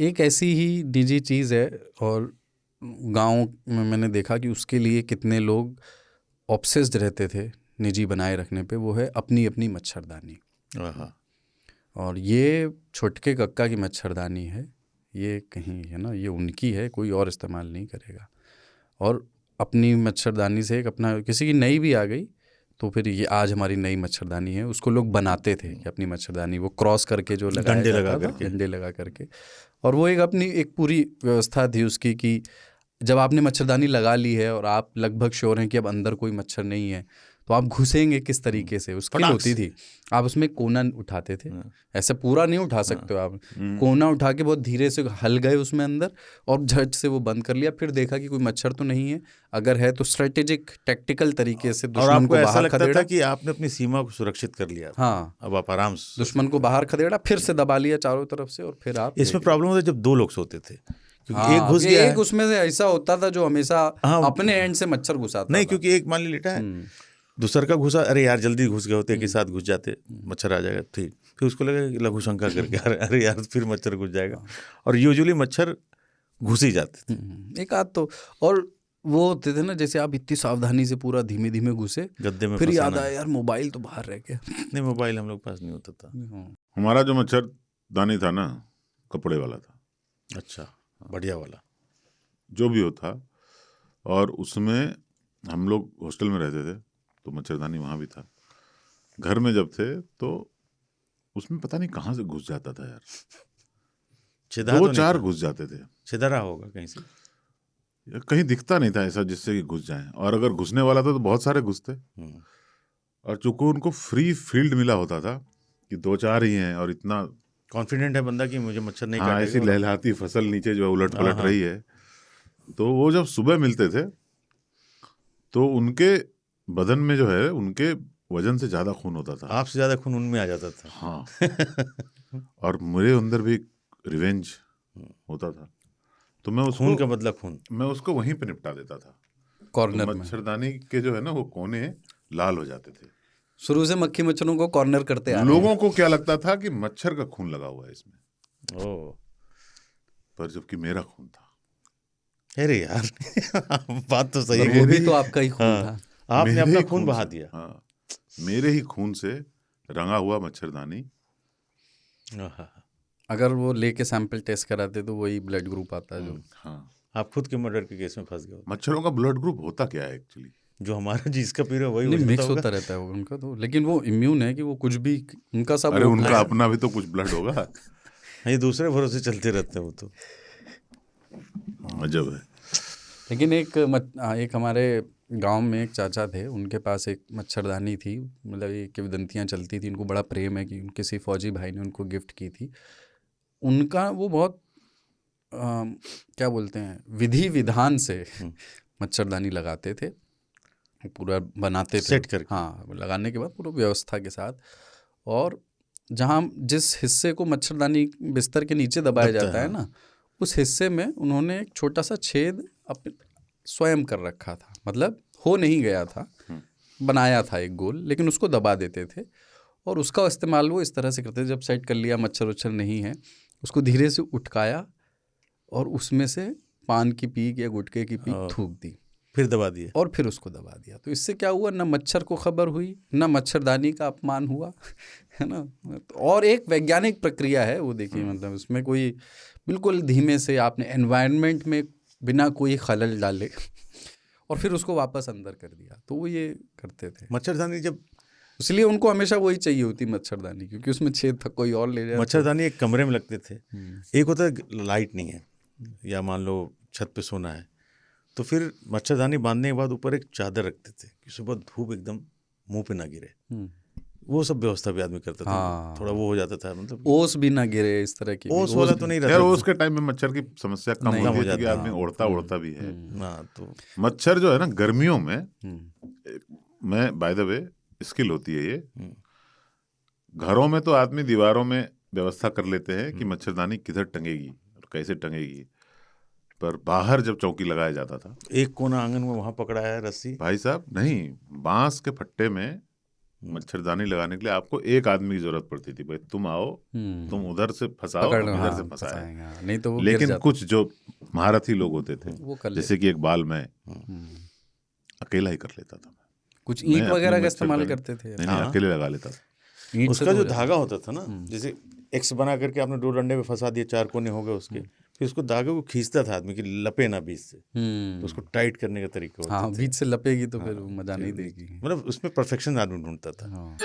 एक ऐसी ही निजी चीज़ है, और गाँव में मैंने देखा कि उसके लिए कितने लोग ऑब्सेस्ड रहते थे निजी बनाए रखने पे, वो है अपनी अपनी मच्छरदानी। और ये छोटके कक्का की मच्छरदानी है, ये कहीं है ना, ये उनकी है, कोई और इस्तेमाल नहीं करेगा। और अपनी मच्छरदानी से एक अपना, किसी की नई भी आ गई तो फिर ये आज हमारी नई मच्छरदानी है, उसको लोग बनाते थे कि अपनी मच्छरदानी, वो क्रॉस करके जो लगाया डंडे जाता लगा था, करके। डंडे लगा करके। और वो एक अपनी एक पूरी व्यवस्था थी उसकी कि जब आपने मच्छरदानी लगा ली है और आप लगभग श्योर हैं कि अब अंदर कोई मच्छर नहीं है, तो आप घुसेंगे किस तरीके से, उसकी फटाक होती से। थी। आप उसमें कोना उठाते थे, ऐसे पूरा नहीं उठा सकते हो आप, कोना उठा के बहुत धीरे से हल गए उसमें अंदर और झट से वो बंद कर लिया। फिर देखा कि कोई मच्छर तो नहीं है, अगर है तो स्ट्रेटेजिक टैक्टिकल तरीके से और दुश्मन आपको को ऐसा बाहर लगता था खदेड़ा। कि आपने अपनी सीमा को सुरक्षित कर लिया, हाँ, अब आप आराम से सो दुश्मन सकते को हैं। बाहर खदेड़ा, फिर से दबा लिया चारों तरफ से, और फिर आप इसमें लेट गए। प्रॉब्लम होता है जब दो लोग सोते थे, क्योंकि एक हाँ, घुस ये गया एक है। उसमें से ऐसा होता था जो हमेशा हाँ, अपने एंड से मच्छर घुसाता नहीं, था। क्योंकि एक मान ली लेटा है, दूसरा का घुसा, अरे यार जल्दी घुस गए होते, एक ही साथ घुस जाते, मच्छर आ जाएगा, ठीक। फिर उसको लगा कि लघु शंका करके अरे यार फिर मच्छर घुस जाएगा, और यूजुअली मच्छर घुस ही जाते थे। एक आध तो, और वो होते थे ना, जैसे आप इतनी सावधानी से पूरा धीमे धीमे घुसे, गद्दे में फिर याद फंसाना आया है। यार मोबाइल तो बाहर रह गया। नहीं, मोबाइल हम लोग पास नहीं होता था। हमारा जो मच्छरदानी था ना, कपड़े वाला था। अच्छा, बढ़िया वाला जो भी हो था। और उसमें हम लोग हॉस्टल में रहते थे तो मच्छरदानी वहाँ भी था। घर में जब थे तो उसमें पता नहीं कहाँ से घुस जाता था यार, छिदा दो तो नहीं चार था? घुस जाते थे। छिदरा होगा कहीं से। कहीं दिखता नहीं था ऐसा जिससे कि घुस जाएं, और अगर घुसने वाला था तो बहुत सारे घुसते। और चूंकि उनको फ्री फील्ड मिला होता था कि दो चार ही हैं, और इतना कॉन्फिडेंट है बंदा कि मुझे मच्छर नहीं हाँ, काटेगा। ऐसी लहलहाती फसल नीचे जो है उलट हाँ, पलट हाँ। रही है, तो वो जब सुबह मिलते थे तो उनके बदन में जो है उनके वजन से ज्यादा खून होता था। आपसे ज्यादा खून उनमें आ जाता था। हाँ। और मेरे अंदर भी रिवेंज होता था, तो मैं खून का उसको बदला खून। मैं उसको वहीं पे निपटा देता था। तो कॉर्नर में मच्छरदानी के जो है ना वो कोने लाल हो जाते थे। शुरू से मक्खी मच्छरों को कॉर्नर करते आ रहे हैं। लोगों को क्या लगता था कि मच्छर का खून लगा हुआ है इसमें, ओह, पर जबकि मेरा खून था। अरे यार बात तो सही और है। वो भी तो आपका ही खून हाँ, था। आपने मेरे अपना ही खून बहा से, दिया। हाँ, मेरे ही खून से रंगा हुआ मच्छरदानी। अगर वो लेके सैंपल टेस्ट कराते तो वही ब्लड ग्रुप आता है जो। हाँ, आप खुद के मर्डर के केस में फंस गए हो। मच्छरों का ब्लड ग्रुप होता क्या है एक्चुअली? जो हमारा जिसका पी रहा है वही हो नहीं, जाता मिक्स होगा। होता रहता है वो उनका तो, लेकिन वो इम्यून है कि वो कुछ भी, उनका सब अरे ओपन उनका है। अपना भी तो कुछ ब्लड होगा। ये दूसरे भरोसे चलते रहते हैं वो तो। अजब है। लेकिन एक हमारे गांव में एक चाचा थे, उनके पास एक मच्छरदानी थी, मतलब ये किंवदंतियाँ चलती थी, उनको बड़ा प्रेम है कि किसी फौजी भाई ने उनको गिफ्ट की थी। उनका वो बहुत क्या बोलते हैं, विधि विधान से मच्छरदानी लगाते थे, पूरा बनाते थे सेट करके। हाँ, लगाने के बाद पूरा व्यवस्था के साथ। और जहाँ जिस हिस्से को मच्छरदानी बिस्तर के नीचे दबाया दबता जाता है हाँ। ना, उस हिस्से में उन्होंने एक छोटा सा छेद अपने स्वयं कर रखा था, मतलब हो नहीं गया था, बनाया था एक गोल, लेकिन उसको दबा देते थे। और उसका इस्तेमाल वो इस तरह से करते थे, जब सेट कर लिया मच्छर उच्छर नहीं है, उसको धीरे से उठकाया और उसमें से पान की पीक या गुटखे की पीक थूक दी, फिर दबा दिए, और फिर उसको दबा दिया। तो इससे क्या हुआ, ना मच्छर को खबर हुई, ना मच्छरदानी का अपमान हुआ, है ना। और एक वैज्ञानिक प्रक्रिया है वो, देखिए, मतलब उसमें कोई बिल्कुल धीमे से आपने एनवायरनमेंट में बिना कोई खलल डाले और फिर उसको वापस अंदर कर दिया, तो वो ये करते थे। मच्छरदानी जब, इसलिए उनको हमेशा वही चाहिए होती मच्छरदानी, क्योंकि उसमें छेद था, कोई और ले जाए। मच्छरदानी एक कमरे में लगते थे। एक होता है लाइट नहीं है, या मान लो छत पे सोना है, तो फिर मच्छरदानी बांधने के बाद ऊपर एक चादर रखते थे कि सुबह धूप एकदम मुंह पे ना गिरे। वो सब व्यवस्था भी आदमी करता था। हाँ, थोड़ा वो हो जाता था, मतलब ओस भी ना गिरे, इस तरह की ओस वाला तो नहीं यार रहता वो उसके टाइम में मच्छर की समस्या कम नहीं, होती हो है क्योंकि जाता, आदमी उड़ता भी है। हाँ, तो मच्छर जो है ना गर्मियों में, मैं बाय द वे स्किल होती है ये, घरों में तो आदमी दीवारों में व्यवस्था कर लेते हैं कि मच्छरदानी किधर टंगेगी और कैसे टंगेगी, पर बाहर जब चौकी लगाया जाता था, एक कोना आंगन में वहां पकड़ा है रस्सी, भाई साहब नहीं, बांस के फट्टे में मच्छरदानी लगाने के लिए आपको एक आदमी की जरूरत पड़ती थी, भाई तुम आओ, तुम उधर से फंसाओ, पकड़ना, इधर हाँ, से फंसाए। फंसाएंगे, हाँ, नहीं तो वो गिर लेकिन जाता। कुछ जो महारथी लोग होते थे, वो कर जैसे कि इकबाल मैं अकेला ही कर लेता था। कुछ मैं ईंट अपनी वगैरह का इस्तेमाल मच्छरदानी- करते थे। नहीं, अकेले लगा लेता था। ईंट से उसका तो जो हो जाता। धागा होता था ना, जैसे एक्स बना करके आपने 2 डंडे में फंसा दिए, 4 कोने हो गए उसके, फिर उसको धागे को खींचता था आदमी कि लपे ना बीच से, तो उसको टाइट करने का तरीका होता हाँ, था। बीच से लपेगी तो फिर वो मजा नहीं फिर देगी। मतलब उसमें परफेक्शन आदमी ढूंढता था। हाँ।